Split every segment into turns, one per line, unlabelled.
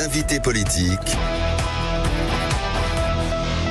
l'invité politique,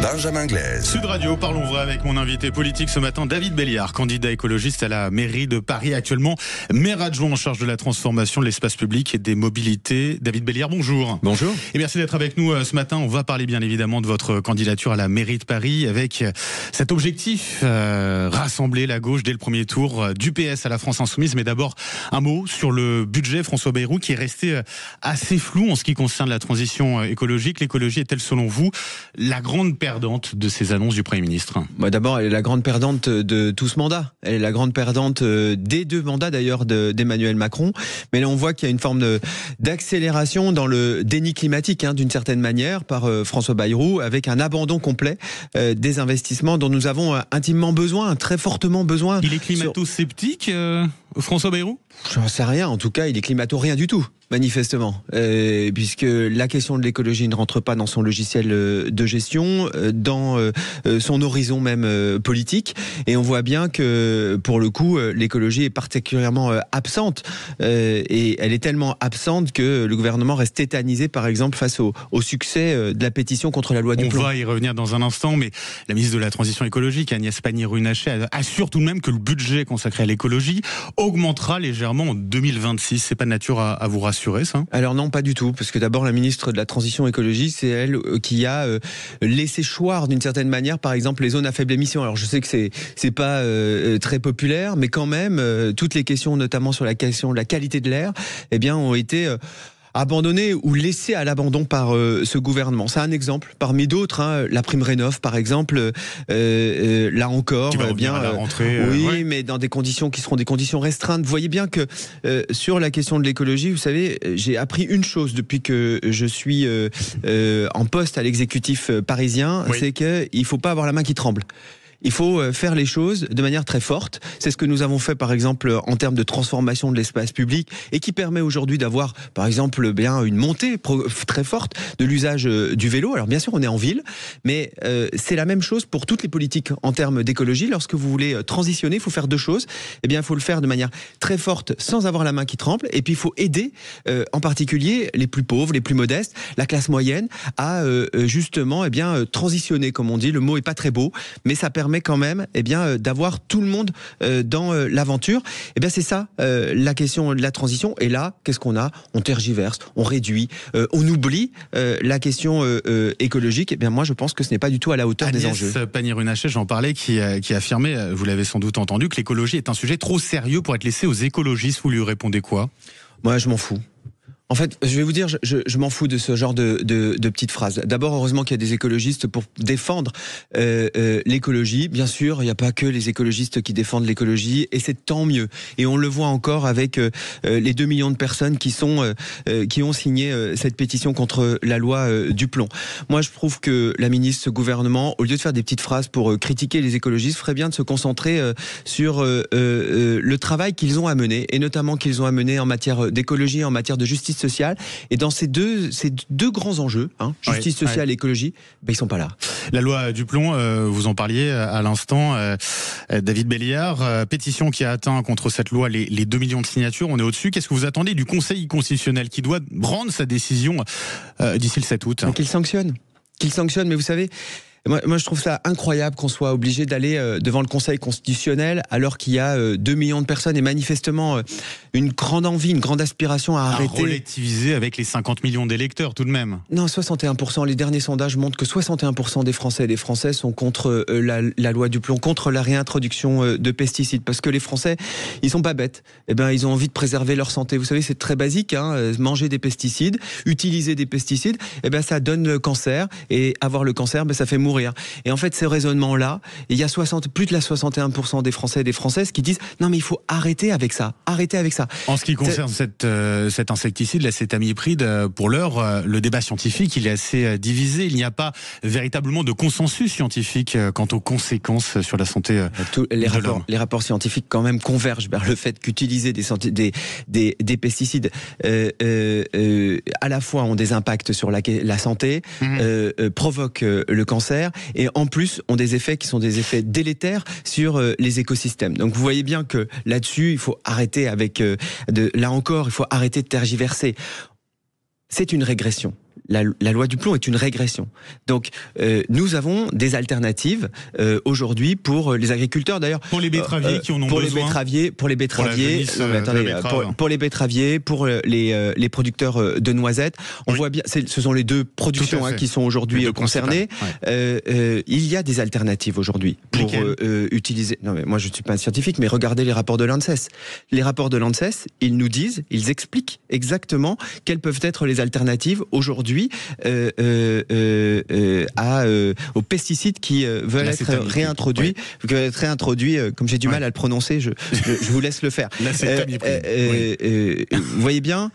Benjamin Glaise.
Sud Radio, parlons vrai avec mon invité politique ce matin, David Belliard, candidat écologiste à la mairie de Paris, actuellement maire adjoint en charge de la transformation de l'espace public et des mobilités. David Belliard, bonjour.
Bonjour.
Et merci d'être avec nous ce matin. On va parler bien évidemment de votre candidature à la mairie de Paris avec cet objectif, rassembler la gauche dès le premier tour du PS à la France Insoumise. Mais d'abord, un mot sur le budget François Bayrou qui est resté assez flou en ce qui concerne la transition écologique. L'écologie est-elle selon vous la grande perdante de ces annonces du Premier ministre?
D'abord, elle est la grande perdante de tout ce mandat. Elle est la grande perdante des deux mandats d'ailleurs d'Emmanuel Macron. Mais là, on voit qu'il y a une forme d'accélération dans le déni climatique, d'une certaine manière, par François Bayrou, avec un abandon complet des investissements dont nous avons intimement besoin, très fortement besoin.
Il est climato-sceptique, François Bayrou?
J'en sais rien. En tout cas, il est climato-rien du tout, manifestement, puisque la question de l'écologie ne rentre pas dans son logiciel de gestion, dans son horizon même politique, et on voit bien que pour le coup l'écologie est particulièrement absente, et elle est tellement absente que le gouvernement reste tétanisé par exemple face au succès de la pétition contre la loi du plomb.
On va y revenir dans un instant, mais la ministre de la Transition écologique, Agnès Pannier-Runacher, assure tout de même que le budget consacré à l'écologie augmentera légèrement en 2026. C'est pas de nature à vous rassurer, ça?
Alors non, pas du tout, parce que d'abord la ministre de la Transition écologique, c'est elle qui a laissé choir d'une certaine manière, par exemple, les zones à faible émission. Alors je sais que c'est pas très populaire, mais quand même, toutes les questions, notamment sur la question de la qualité de l'air, ont été abandonné ou laissé à l'abandon par ce gouvernement. C'est un exemple parmi d'autres. La prime Rénov, par exemple, là encore,
qui va revenir à la rentrée.
Oui, mais dans des conditions qui seront des conditions restreintes. Vous voyez bien que sur la question de l'écologie, vous savez, j'ai appris une chose depuis que je suis en poste à l'exécutif parisien, c'est qu'il faut pas avoir la main qui tremble. Il faut faire les choses de manière très forte. C'est ce que nous avons fait, par exemple, en termes de transformation de l'espace public et qui permet aujourd'hui d'avoir, par exemple, une montée très forte de l'usage du vélo. Alors, bien sûr, on est en ville, mais c'est la même chose pour toutes les politiques en termes d'écologie. Lorsque vous voulez transitionner, il faut faire deux choses. Il faut le faire de manière très forte, sans avoir la main qui tremble. Et puis, il faut aider, en particulier, les plus pauvres, les plus modestes, la classe moyenne, à justement, transitionner, comme on dit. Le mot est pas très beau, mais ça permet quand même d'avoir tout le monde dans l'aventure. C'est ça la question de la transition. Et là, qu'est-ce qu'on a? On tergiverse, on réduit, on oublie la question écologique. Moi, je pense que ce n'est pas du tout à la hauteur des enjeux.
Agnès Pannier-Runacher, j'en parlais, qui affirmait, vous l'avez sans doute entendu, que l'écologie est un sujet trop sérieux pour être laissé aux écologistes. Vous lui répondez quoi?
Moi, je m'en fous. En fait, je vais vous dire, je m'en fous de ce genre de petites phrases. D'abord, heureusement qu'il y a des écologistes pour défendre l'écologie. Bien sûr, il n'y a pas que les écologistes qui défendent l'écologie, et c'est tant mieux. Et on le voit encore avec les 2 millions de personnes qui ont signé cette pétition contre la loi du plomb. Moi, je trouve que la ministre, ce gouvernement, au lieu de faire des petites phrases pour critiquer les écologistes, ferait bien de se concentrer sur le travail qu'ils ont à mener, et notamment qu'ils ont à mener en matière d'écologie, en matière de justice sociale. Et dans ces deux grands enjeux, justice sociale et écologie, ils sont pas là.
La loi du plomb, vous en parliez à l'instant, David Belliard, pétition qui a atteint contre cette loi les 2 millions de signatures, on est au-dessus. Qu'est-ce que vous attendez du Conseil constitutionnel qui doit rendre sa décision d'ici le 7 août?
Qu'il sanctionne, mais vous savez, moi, je trouve ça incroyable qu'on soit obligé d'aller devant le Conseil constitutionnel alors qu'il y a 2 millions de personnes et manifestement une grande envie, une grande aspiration à arrêter.
À relativiser avec les 50 millions d'électeurs tout de même.
Non, 61%. Les derniers sondages montrent que 61% des Français et des Françaises sont contre la loi du plomb, contre la réintroduction de pesticides. Parce que les Français, ils sont pas bêtes. Ils ont envie de préserver leur santé. Vous savez, c'est très basique, manger des pesticides, utiliser des pesticides, ça donne le cancer. Et avoir le cancer, ça fait mourir. Et en fait, ce raisonnement-là, il y a plus de 61% des Français et des Françaises qui disent non, mais il faut arrêter avec ça.
En ce qui concerne cet insecticide, l'acétamipride, pour l'heure, le débat scientifique, il est assez divisé. Il n'y a pas véritablement de consensus scientifique quant aux conséquences sur la santé de l'homme.
Les rapports scientifiques quand même convergent vers le fait qu'utiliser des pesticides à la fois ont des impacts sur la santé, provoquent le cancer, et en plus ont des effets qui sont des effets délétères sur les écosystèmes. Donc vous voyez bien que là-dessus, il faut arrêter là encore, il faut arrêter de tergiverser. c'est une régression. La loi du plomb est une régression. Donc, nous avons des alternatives aujourd'hui pour les agriculteurs. D'ailleurs,
pour les betteraviers qui en ont besoin.
Pour les betteraviers, pour les producteurs de noisettes. On voit bien, ce sont les deux productions qui sont aujourd'hui concernées. Il y a des alternatives aujourd'hui pour utiliser. Non, mais moi, je ne suis pas un scientifique, mais regardez les rapports de l'ANSES. Les rapports de l'ANSES, ils expliquent exactement quelles peuvent être les alternatives aujourd'hui aux pesticides qui veulent être réintroduits. Comme j'ai du mal à le prononcer, je vous laisse le faire. Vous voyez bien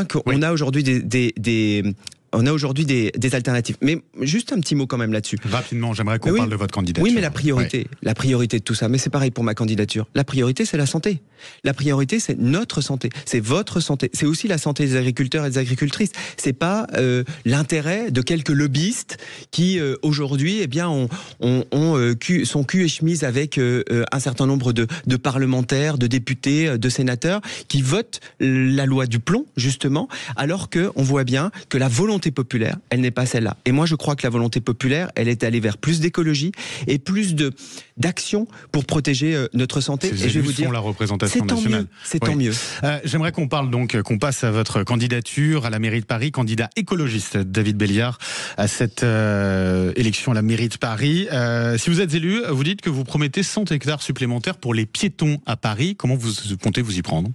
qu'on a aujourd'hui on a aujourd'hui des alternatives. Mais juste un petit mot quand même là-dessus.
Rapidement, j'aimerais qu'on parle de votre candidature.
Oui, mais la priorité de tout ça, mais c'est pareil pour ma candidature. La priorité, c'est la santé. La priorité, c'est notre santé. C'est votre santé. C'est aussi la santé des agriculteurs et des agricultrices. C'est pas l'intérêt de quelques lobbyistes qui, aujourd'hui, eh bien, sont cul et chemise avec un certain nombre de parlementaires, de députés, de sénateurs qui votent la loi du plomb, justement, alors qu'on voit bien que la volonté populaire, elle n'est pas celle-là. Et moi, je crois que la volonté populaire, elle est allée vers plus d'écologie et plus d'action pour protéger notre santé.
Et je vais vous dire, la représentation nationale.
C'est tant mieux.
J'aimerais qu'on passe à votre candidature à la mairie de Paris, candidat écologiste David Belliard à cette élection à la mairie de Paris. Si vous êtes élu, vous dites que vous promettez 100 hectares supplémentaires pour les piétons à Paris. Comment vous comptez vous y prendre ?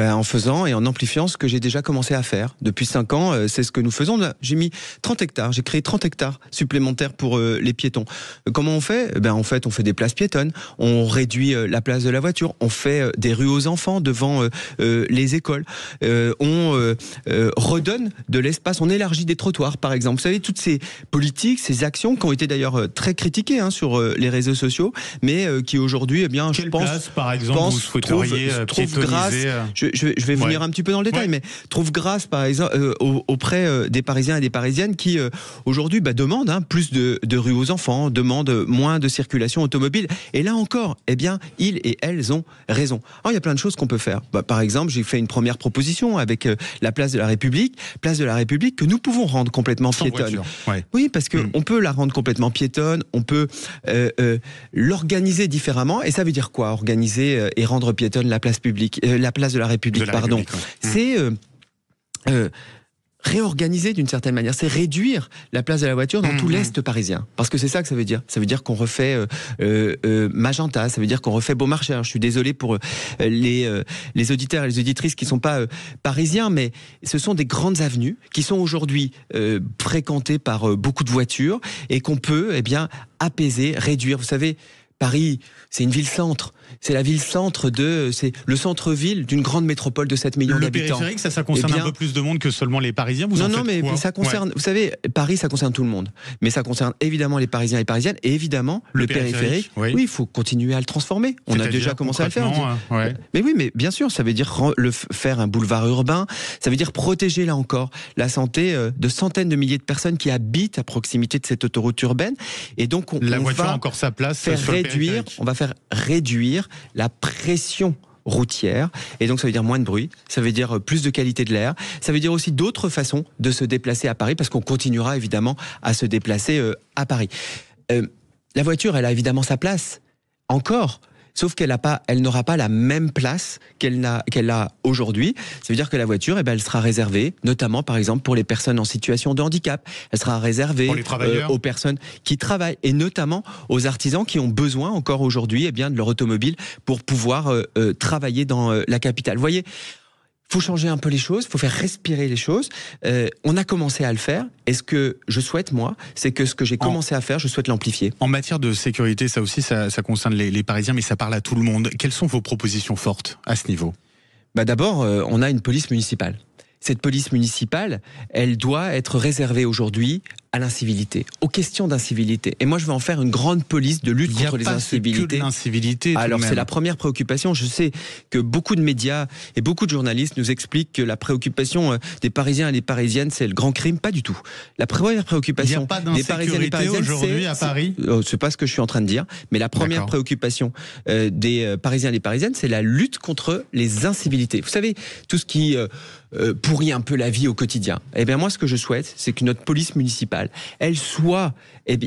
En faisant et en amplifiant ce que j'ai déjà commencé à faire. Depuis 5 ans, c'est ce que nous faisons. J'ai mis 30 hectares, j'ai créé 30 hectares supplémentaires pour les piétons. Comment on fait ? En fait, on fait des places piétonnes, on réduit la place de la voiture, on fait des rues aux enfants devant les écoles, on redonne de l'espace, on élargit des trottoirs, par exemple. Vous savez, toutes ces politiques, ces actions qui ont été d'ailleurs très critiquées sur les réseaux sociaux, mais qui aujourd'hui, je pense...
Place, par exemple, vous souhaiteriez piétonniser
je vais venir un petit peu dans le détail, mais trouve grâce, par exemple, auprès des Parisiens et des Parisiennes qui, aujourd'hui, demandent plus de rues aux enfants, demandent moins de circulation automobile. Et là encore, ils et elles ont raison. Alors, il y a plein de choses qu'on peut faire. Par exemple, j'ai fait une première proposition avec la place de la République que nous pouvons rendre complètement piétonne. Oui, parce qu'on peut la rendre complètement piétonne, on peut l'organiser différemment. Et ça veut dire quoi, organiser et rendre piétonne la place publique, la place de la République, C'est réorganiser d'une certaine manière, c'est réduire la place de la voiture dans tout l'Est parisien. Parce que c'est ça que ça veut dire. Ça veut dire qu'on refait Magenta, ça veut dire qu'on refait Beaumarchais. Je suis désolé pour les auditeurs et les auditrices qui ne sont pas parisiens, mais ce sont des grandes avenues qui sont aujourd'hui fréquentées par beaucoup de voitures et qu'on peut apaiser, réduire. Vous savez, Paris, c'est une ville-centre. C'est la ville-centre c'est le centre-ville d'une grande métropole de 7 millions d'habitants.
Le périphérique, ça concerne un peu plus de monde que seulement les Parisiens. Mais
ça concerne, vous savez, Paris, ça concerne tout le monde. Mais ça concerne évidemment les Parisiens et les Parisiennes, et évidemment le périphérique. Oui, il faut continuer à le transformer. On a déjà commencé à le faire. Mais oui, mais bien sûr, ça veut dire faire un boulevard urbain. Ça veut dire protéger, là encore, la santé de centaines de milliers de personnes qui habitent à proximité de cette autoroute urbaine. Et donc,
la voiture a encore sa place.
On va faire réduire la pression routière, et donc ça veut dire moins de bruit, ça veut dire plus de qualité de l'air, ça veut dire aussi d'autres façons de se déplacer à Paris, parce qu'on continuera évidemment à se déplacer à Paris. La voiture, elle a évidemment sa place, encore, sauf qu'elle n'aura pas la même place qu'elle a aujourd'hui. Ça veut dire que la voiture, elle sera réservée, notamment par exemple pour les personnes en situation de handicap. Elle sera réservée aux personnes qui travaillent, et notamment aux artisans qui ont besoin encore aujourd'hui de leur automobile pour pouvoir travailler dans la capitale. Vous voyez, il faut changer un peu les choses, il faut faire respirer les choses. On a commencé à le faire. Et ce que je souhaite, moi, c'est que ce que j'ai commencé à faire, je souhaite l'amplifier.
En matière de sécurité, ça aussi, ça concerne les Parisiens, mais ça parle à tout le monde. Quelles sont vos propositions fortes à ce niveau ?
D'abord, on a une police municipale. Cette police municipale, elle doit être réservée aujourd'hui à l'incivilité, aux questions d'incivilité. Et moi, je veux en faire une grande police de lutte contre les incivilités.
Il n'y a pas que de l'incivilité.
Alors, c'est la première préoccupation. Je sais que beaucoup de médias et beaucoup de journalistes nous expliquent que la préoccupation des Parisiens et des Parisiennes, c'est le grand crime. Pas du tout. La première préoccupation des Parisiens et des Parisiennes,
aujourd'hui à Paris.
C'est pas ce que je suis en train de dire, mais la première préoccupation des Parisiens et des Parisiennes, c'est la lutte contre les incivilités. Vous savez, tout ce qui pourrit un peu la vie au quotidien. Eh bien, moi, ce que je souhaite, c'est que notre police municipale, elle soit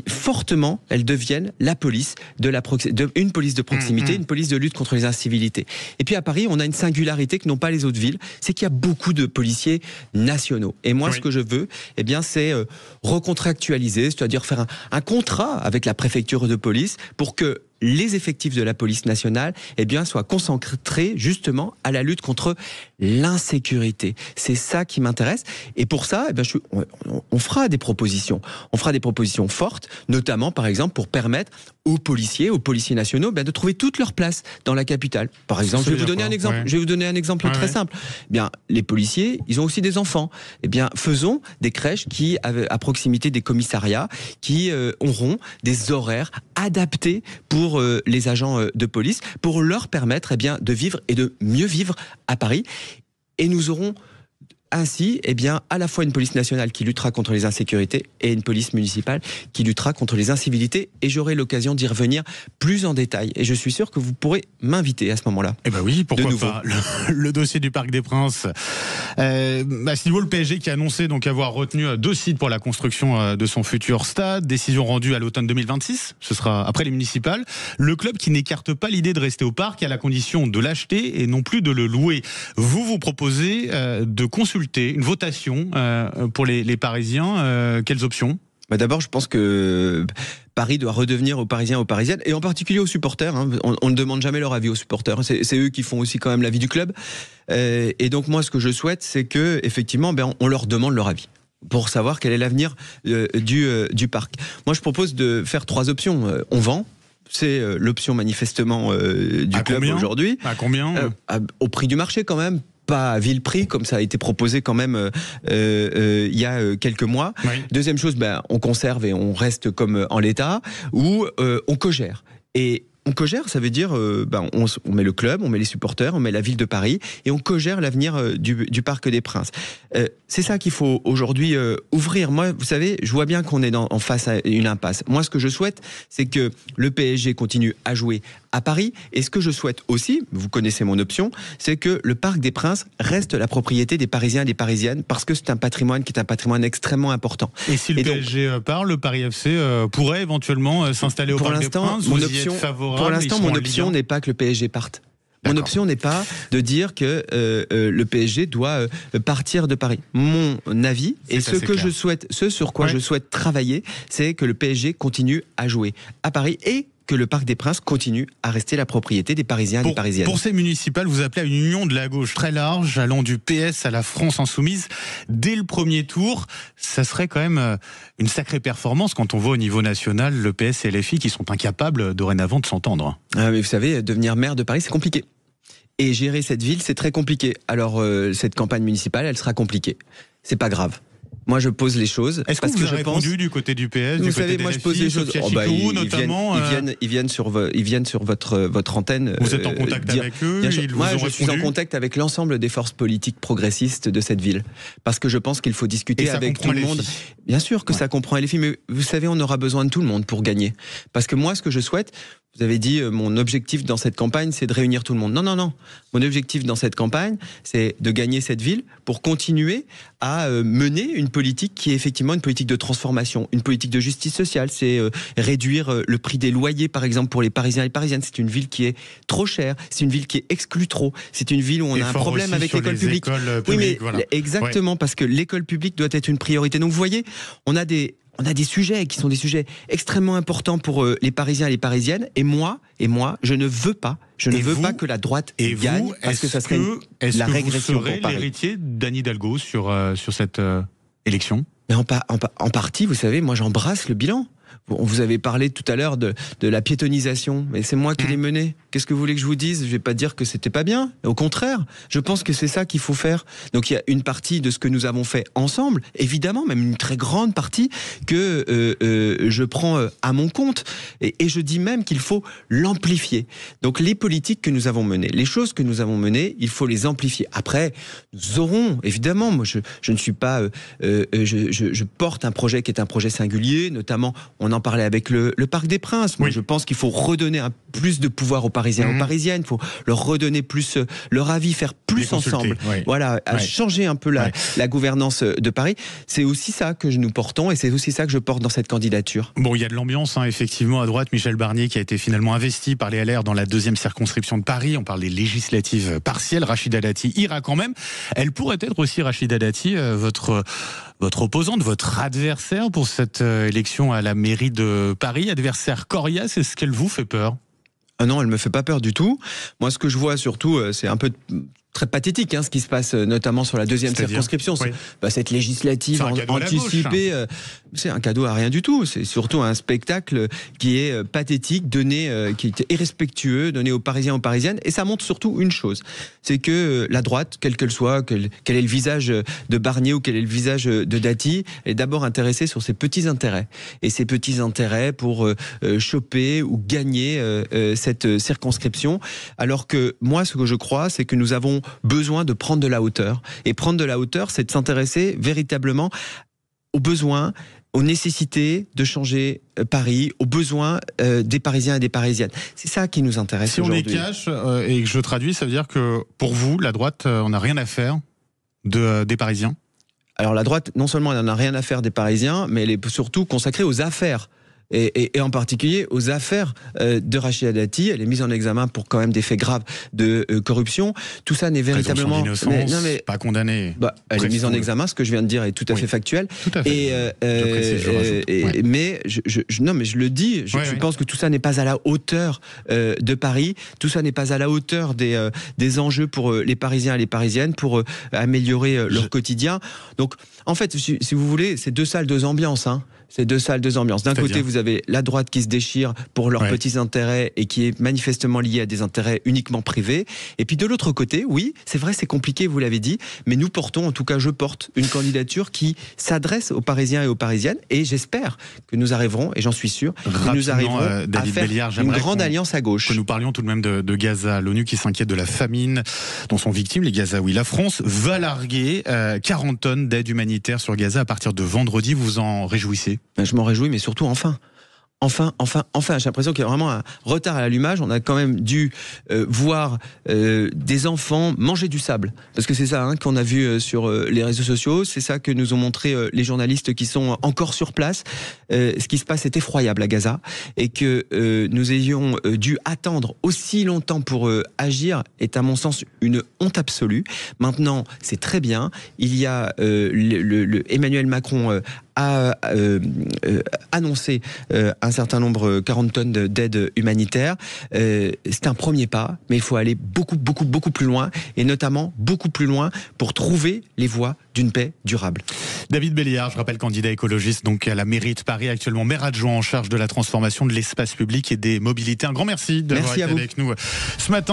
fortement, elle devienne la police une police de proximité, une police de lutte contre les incivilités. Et puis à Paris, on a une singularité que n'ont pas les autres villes, c'est qu'il y a beaucoup de policiers nationaux. Et moi, ce que je veux, eh bien, c'est recontractualiser, c'est-à-dire faire un contrat avec la préfecture de police pour que les effectifs de la police nationale soient concentrés justement à la lutte contre l'insécurité. C'est ça qui m'intéresse. Et pour ça, on fera des propositions. On fera des propositions fortes, notamment par exemple pour permettre aux policiers nationaux de trouver toute leur place dans la capitale. Par exemple, je vais vous donner un exemple. Je vais vous donner un exemple très simple. Les policiers, ils ont aussi des enfants. Faisons des crèches à proximité des commissariats, qui auront des horaires adaptés pour les agents de police, pour leur permettre de vivre et de mieux vivre à Paris. Et nous aurons ainsi, à la fois une police nationale qui luttera contre les insécurités et une police municipale qui luttera contre les incivilités. Et j'aurai l'occasion d'y revenir plus en détail. Et je suis sûr que vous pourrez m'inviter à ce moment-là.
Eh ben oui, pourquoi pas. Le dossier du Parc des Princes. À ce niveau, le PSG qui a annoncé donc avoir retenu 2 sites pour la construction de son futur stade. Décision rendue à l'automne 2026. Ce sera après les municipales. Le club qui n'écarte pas l'idée de rester au parc à la condition de l'acheter et non plus de le louer. Vous proposez de consulter une votation pour les Parisiens. Quelles options ?
D'abord, je pense que Paris doit redevenir aux Parisiens, aux Parisiennes, et en particulier aux supporters. On ne demande jamais leur avis aux supporters. C'est eux qui font aussi quand même la vie du club. Et donc moi, ce que je souhaite, c'est que effectivement, on leur demande leur avis pour savoir quel est l'avenir du parc. Moi, je propose de faire 3 options. On vend. C'est l'option manifestement du club aujourd'hui.
À combien
au prix du marché quand même. Pas à vil prix, comme ça a été proposé quand même il y a quelques mois. Oui. Deuxième chose, on conserve et on reste comme en l'état, ou on cogère. Et on cogère, ça veut dire on met le club, on met les supporters, on met la ville de Paris et on cogère l'avenir du Parc des Princes. C'est ça qu'il faut aujourd'hui ouvrir. Moi, vous savez, je vois bien qu'on est en face à une impasse. Moi, ce que je souhaite, c'est que le PSG continue à jouer à Paris. Et ce que je souhaite aussi, vous connaissez mon option, c'est que le Parc des Princes reste la propriété des Parisiens et des Parisiennes, parce que c'est un patrimoine qui est un patrimoine extrêmement important.
Et si le PSG part, le Paris FC pourrait éventuellement s'installer au Parc des Princes.
Pour l'instant, mon option n'est pas que le PSG parte. Mon option n'est pas de dire que le PSG doit partir de Paris. Mon avis, et ce sur quoi je souhaite travailler, c'est que le PSG continue à jouer à Paris et que le Parc des Princes continue à rester la propriété des Parisiens et des Parisiennes.
Pour ces municipales, vous appelez à une union de la gauche très large, allant du PS à la France Insoumise. Dès le premier tour, ça serait quand même une sacrée performance quand on voit au niveau national le PS et LFI qui sont incapables dorénavant de s'entendre.
Mais vous savez, devenir maire de Paris, c'est compliqué. Et gérer cette ville, c'est très compliqué. Alors, cette campagne municipale, elle sera compliquée. C'est pas grave. Moi, je pose les choses.
Est-ce que vous avez répondu du côté du PS,
vous
du
savez,
côté
moi,
de
je pose les choses. Ils viennent sur votre antenne.
Vous êtes en contact avec eux.
Moi, je suis en contact avec l'ensemble des forces politiques progressistes de cette ville, parce que je pense qu'il faut discuter avec tout le monde. Bien sûr que ça comprend LFI, mais vous savez, on aura besoin de tout le monde pour gagner. Parce que moi, ce que je souhaite. Vous avez dit, mon objectif dans cette campagne, c'est de réunir tout le monde. Non. Mon objectif dans cette campagne, c'est de gagner cette ville pour continuer à mener une politique qui est effectivement une politique de transformation, une politique de justice sociale. C'est réduire le prix des loyers, par exemple, pour les Parisiens et les Parisiennes. C'est une ville qui est trop chère. C'est une ville qui exclut trop. C'est une ville où on a un problème avec l'école publique. Oui, mais exactement, parce que l'école publique doit être une priorité. Donc, vous voyez, on a des sujets qui sont des sujets extrêmement importants pour les Parisiens et les Parisiennes. Et moi, je ne veux pas que la droite gagne, parce que ça serait la régression pour Paris.
Est-ce que vous serez l'héritier d'Anne Hidalgo sur cette élection ?
Mais en partie, vous savez, moi j'embrasse le bilan. Vous avez parlé tout à l'heure de la piétonisation, mais c'est moi qui l'ai menée. Qu'est-ce que vous voulez que je vous dise ? Je vais pas dire que c'était pas bien. Au contraire, je pense que c'est ça qu'il faut faire. Donc il y a une partie de ce que nous avons fait ensemble, évidemment, même une très grande partie que je prends à mon compte. Et je dis même qu'il faut l'amplifier. Donc les politiques que nous avons menées, les choses que nous avons menées, il faut les amplifier. Après, nous aurons, évidemment, moi je ne suis pas... je porte un projet qui est un projet singulier, notamment, on en parlait avec le Parc des Princes. Moi, je pense qu'il faut redonner plus de pouvoir aux Parisiens et aux Parisiennes. Il faut leur redonner plus leur avis, faire plus ensemble. Voilà, changer un peu la gouvernance de Paris. C'est aussi ça que nous portons et c'est aussi ça que je porte dans cette candidature.
Bon, il y a de l'ambiance, effectivement, à droite. Michel Barnier qui a été finalement investi par les LR dans la 2e circonscription de Paris. On parle des législatives partielles. Rachida Dati ira quand même. Elle pourrait être aussi, Rachida Dati, votre opposante, votre adversaire pour cette élection à la mairie de Paris. Adversaire coriace, est-ce qu'elle vous fait peur ?
Ah non, elle me fait pas peur du tout. Moi, ce que je vois surtout, c'est un peu très pathétique, ce qui se passe notamment sur la 2e circonscription. Cette législative anticipée, c'est un cadeau à rien du tout. C'est surtout un spectacle qui est pathétique, donné, qui est irrespectueux, donné aux Parisiens, aux Parisiennes. Et ça montre surtout une chose, c'est que la droite, quelle qu'elle soit, quel est le visage de Barnier ou quel est le visage de Dati, est d'abord intéressée sur ses petits intérêts. Et ces petits intérêts pour choper ou gagner cette circonscription. Alors que moi, ce que je crois, c'est que nous avons besoin de prendre de la hauteur. Et prendre de la hauteur, c'est de s'intéresser véritablement aux besoins, aux nécessités de changer Paris, aux besoins des Parisiens et des Parisiennes. C'est ça qui nous intéresse aujourd'hui.
Si on est cash et que je traduis, ça veut dire que pour vous, la droite, on n'a rien à faire des Parisiens ?
Alors la droite, non seulement elle n'en a rien à faire des Parisiens, mais elle est surtout consacrée aux affaires. Et en particulier aux affaires de Rachida Dati. Elle est mise en examen pour quand même des faits graves de corruption. Tout ça n'est véritablement...
Pas condamnée.
Elle est mise en examen, ce que je viens de dire est tout à fait factuel.
Tout à fait.
Mais je le dis, je pense que tout ça n'est pas à la hauteur de Paris. Tout ça n'est pas à la hauteur des enjeux pour les Parisiens et les Parisiennes, pour améliorer leur quotidien. Donc, en fait, si vous voulez, c'est 2 salles, 2 ambiances. C'est 2 salles, 2 ambiances. D'un côté, vous avez la droite qui se déchire pour leurs petits intérêts et qui est manifestement liée à des intérêts uniquement privés. Et puis de l'autre côté, oui, c'est vrai, c'est compliqué, vous l'avez dit, mais nous portons, en tout cas je porte, une candidature qui s'adresse aux Parisiens et aux Parisiennes. Et j'espère que nous arriverons, et j'en suis sûr, que nous arriverons à faire une grande alliance à gauche.
Que nous parlions tout de même de Gaza. L'ONU qui s'inquiète de la famine dont sont victimes les Gazaouis. La France va larguer 40 tonnes d'aide humanitaire sur Gaza à partir de vendredi. Vous vous en réjouissez ?
Je m'en réjouis, mais surtout enfin, j'ai l'impression qu'il y a vraiment un retard à l'allumage. On a quand même dû voir des enfants manger du sable. Parce que c'est ça qu'on a vu sur les réseaux sociaux. C'est ça que nous ont montré les journalistes qui sont encore sur place. Ce qui se passe est effroyable à Gaza. Et que nous ayons dû attendre aussi longtemps pour agir est à mon sens une honte absolue. Maintenant, c'est très bien. Il y a Emmanuel Macron a annoncé un certain nombre, 40 tonnes d'aide humanitaire. C'est un premier pas, mais il faut aller beaucoup plus loin, et notamment beaucoup plus loin pour trouver les voies d'une paix durable.
David Béliard, je rappelle candidat écologiste donc à la mairie de Paris, actuellement maire adjoint en charge de la transformation de l'espace public et des mobilités. Un grand merci d'avoir été avec nous ce matin.